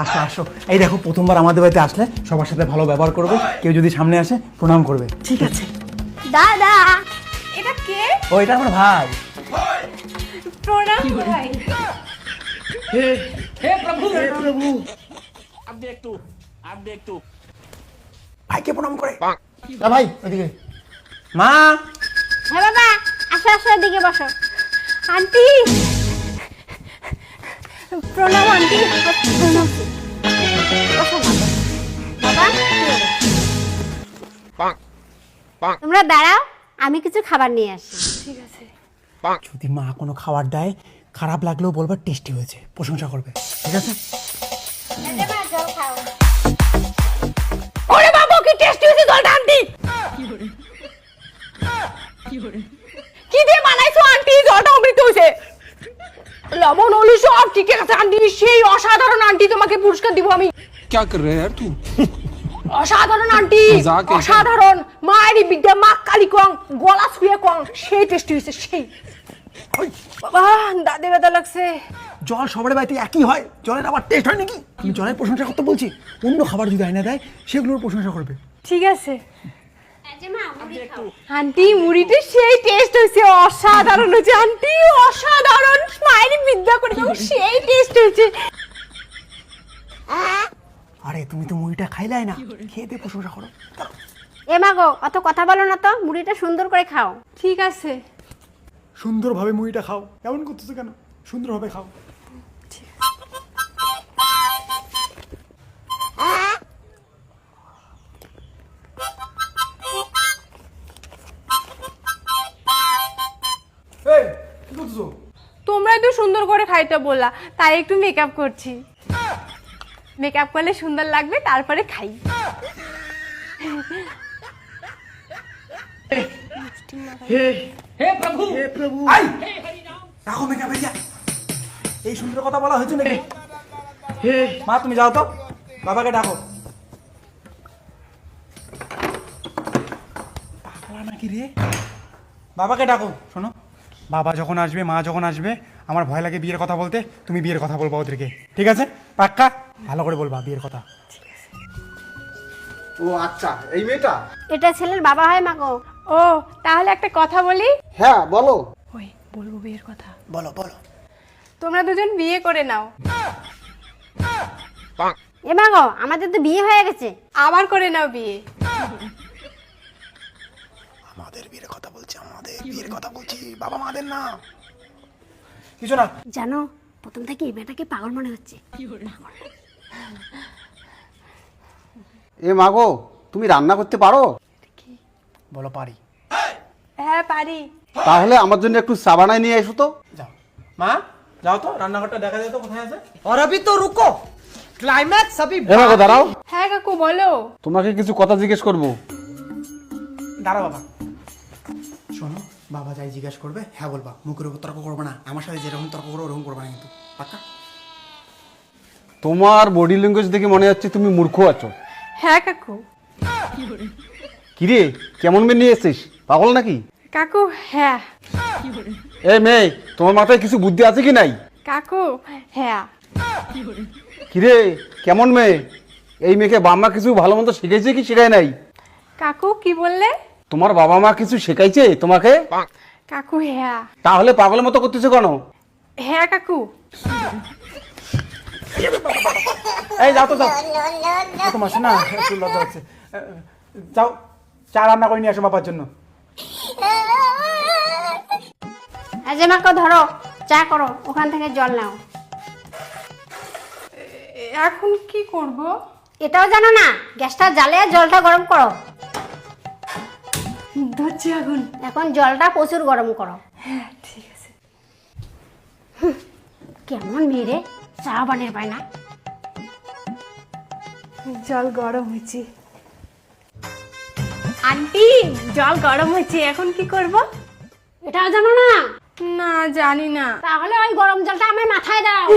আসো আসো, এই দেখো প্রথমবার আমাদের বাড়িতে আসলে সবার সাথে ভালো ব্যবহার করবে, কেউ যদি সামনে আসে প্রণাম করবে। ঠিক আছে। দাদা এটা কে? ও এটা আমার ভাই। প্রণাম ভাই। हे प्रभु अब देख तू ভাইকে প্রণাম করে। না ভাই ওইদিকে। মা হ্যাঁ বাবা, আসো আসো, এদিকে বসো। আন্টি প্রণাম আন্টি। প্রণাম। বসো বাবা। বাবা তোমরা দাঁড়াও, আমি কিছু খাবার নিয়ে আসি। ঠিক আছে। যদি মা কোনো খাবার দেয় খারাপ লাগলেও বলবে টেস্টি হয়েছে, প্রশংসা করবে, ঠিক আছে? জল খাও। ওরে বাবা কি টেস্টি হয়েছে জলটা আন্টি। কি দিয়ে বানাইছো আন্টি? জলটা অমৃত হয়েছে, লবণ হলুদ সব ঠিক আছে আন্টি। সেই অসাধারণ আন্টি, তোমাকে পুরস্কার দিব আমি। क्या कर रहे हैं यार तू অসাধারণ আন্টি, মজাক এসে। অসাধারণ। মায়েরই বিদ্যা, মা কালী কং, গলা ছুঁয়ে কং, সেই টেস্টি হয়েছে সেই। বাবা দাঁতে ব্যথা লাগছে। জল সবার বাড়িতে একই হয়, জলের আবার টেস্ট হয় নাকি? তুমি জলের প্রশংসা করতে বলছি, অন্য খাবার যদি আয়না দেয় সেগুলোর প্রশংসা করবে। ঠিক আছে এই যে মা, মুড়ি খাও। আন্টি, মুড়িতে সেই টেস্ট হয়েছে, অসাধারণ হয়েছে আন্টি, অসাধারণ। মায়েরই বিদ্যা করে দাও, সেই টেস্ট হয়েছে। আরে তুমি তো মুড়িটা খাইলাই না, খেয়ে দিয়ে প্রশংসা করো। এ মা গো, অত কথা বলো না তো, মুড়িটা সুন্দর করে খাও। ঠিক আছে। সুন্দরভাবে মুড়িটা খাও, এমন করতেছো কেন? সুন্দরভাবে খাও। এই কি করতেছো? তোমরাই তো সুন্দর করে খাইতে বললা, তাই একটু মেকআপ করছি। মেকআপ করলে সুন্দর লাগবে, তারপরে খাই। हे प्रभु হে প্রভু, আই রাখো মেকআপ এরিয়া। এই সুন্দর কথা বলা হয়েছে নাকি? হে মা তুমি যাও তো, বাবাকে ডাকো। পাগলা নাকি রে? বাবাকে ডাকো। শোনো, বাবা যখন আসবে, মা যখন আসবে, আমার ভয় লাগে বিয়ের কথা বলতে, তুমি বিয়ের কথা বলবা ওদেরকে, ঠিক আছে? পাক্কা ভালো করে বলবা বিয়ের কথা। ও আচ্ছা, এই মেয়েটা? এটা ছেলের বাবা হয় মা গো। ও তাহলে একটা কথা বলি। হ্যাঁ বলো। ওই বলবো বিয়ের কথা। বলো বলো। তোমরা দুজন বিয়ে করে নাও। এ মা গো, আমাদের তো বিয়ে হয়ে গেছে। আবার করে নাও বিয়ে। আমাদের বিয়ের কথা বলছি, আমাদের বিয়ের কথা বলছি, বাবা মাদের না। কিছু না। জানো, প্রথম থেকে এই মেয়েটাকে পাগল মনে হচ্ছে। এ মাগো, তুমি রান্না করতে পারো? বলো পারি। হ্যাঁ পারি। তাহলে আমার জন্য একটু চা বানায় নিয়ে এসো তো। যাও মা, যাও তো, রান্নাঘরটা দেখা যায় তো কোথায় আছে। और अभी तो रुको, क्लाइमैक्स अभी। এ মাগো দাঁড়াও, হ্যাঁ কাকু বলো। তোমাকে কিছু কথা জিজ্ঞেস করবো। দাঁড়া বাবা। শোনো, বাবা যাই জিজ্ঞেস করবে হ্যাঁ বলবা, মুখের উপর তর্ক করবে না। আমার সাথে যেরকম তর্ক করো ওরকম করবে না কিন্তু, পাক্কা? তোমার বডি ল্যাঙ্গুয়েজ দেখে মনে হচ্ছে তুমি মূর্খ আছো। হ্যাঁ কাকু। কিরে, কেমন মেয়ে নিয়ে এসছিস? পাগল নাকি? কাকু হ্যাঁ। এ মেয়ে, তোমার মাথায় কিছু বুদ্ধি আছে কি নাই? কাকু হ্যাঁ। কিরে, কেমন মেয়ে? এই মেয়েকে বাবা মা কিছু ভালো মন্দ শিখাইছে কি শেখায় নাই? কাকু কি বললে? তোমার বাবা মা কিছু শেখাইছে তোমাকে? কাকু হ্যাঁ। তাহলে পাগলের মতো করতেছো কেন? হ্যাঁ কাকু। এই যাও তো, যাও। তোমার শোনা একটু লজ্জা হচ্ছে। যাও, চা রান্না করে নিয়ে আসো বাবার জন্য। এই যে মাকে ধরো, চা করো, ওখান থেকে জল নাও। এখন কি করব? এটাও জানো না? গ্যাসটা জ্বালিয়ে জলটা গরম করো। ধরছি আগুন। এখন জলটা প্রচুর গরম করো। হ্যাঁ ঠিক আছে। কেমন মেয়ে রে, চা বানিয়ে পায় না। জল গরম হয়েছে। আন্টি জল গরম হয়েছে, এখন কি করব? এটাও জানো না? না জানি না। তাহলে ওই গরম জলটা আমার মাথায় দাও।